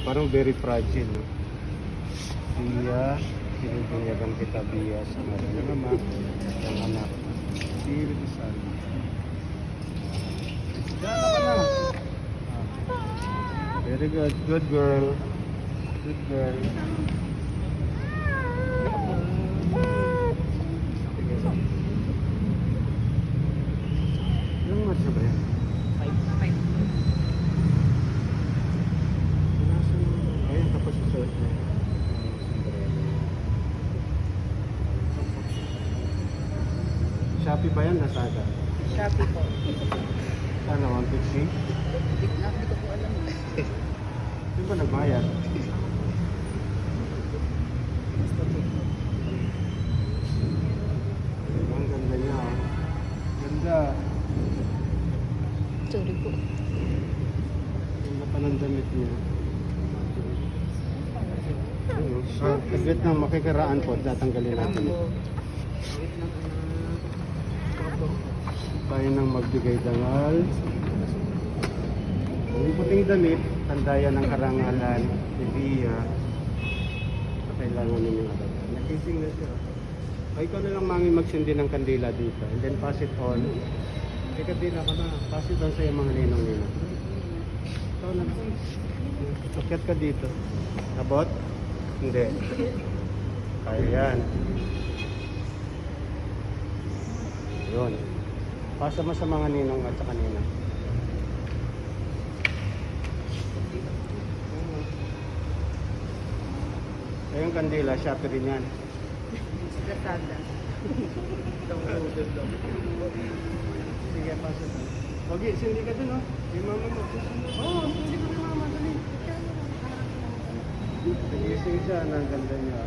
parang very fragile. No? Bia, pinipinyagan kita Bia sa mga mama, ang anak. Spirit San. Diyan ka na. Very good. Good girl. Good girl. Ilang months na ba yan? 5. Ayun, tapos susuot na. Shopee ba yan? Lazada? Shopee po. Sana 150? Hindi ko po alam. Di ba nagbayad? Ang ganda niya. Oh. Ganda. Sorry po. Ganda pa ng damit niya. Saglit na makikaraan po. Tatanggalin natin. Wait lang Tayo nang magbigay dangal. Ang puting damit, tanda yan ng karangalan ni Bia. Kailangan ninyo agad. Nakising na siya. Ay, ikaw na lang mami magsindi ng kandila dito. And then pass it on. May kandila ka na. Pass it on sa iyo mga ninong-ninong. Ikaw na lang. Akyat ka dito. Abot? Hindi. Kaya yan. Yun. Pasa mo sa mga ninong at sa kanina. Ayun kandila, Shopee rin yan. Lazada. Sige, pasa mo. Pogi, sindi ka dun, oh. Yung mama mo. Oo, sindi ka dun, mama. Dali. Nagising siya, ang ganda niya.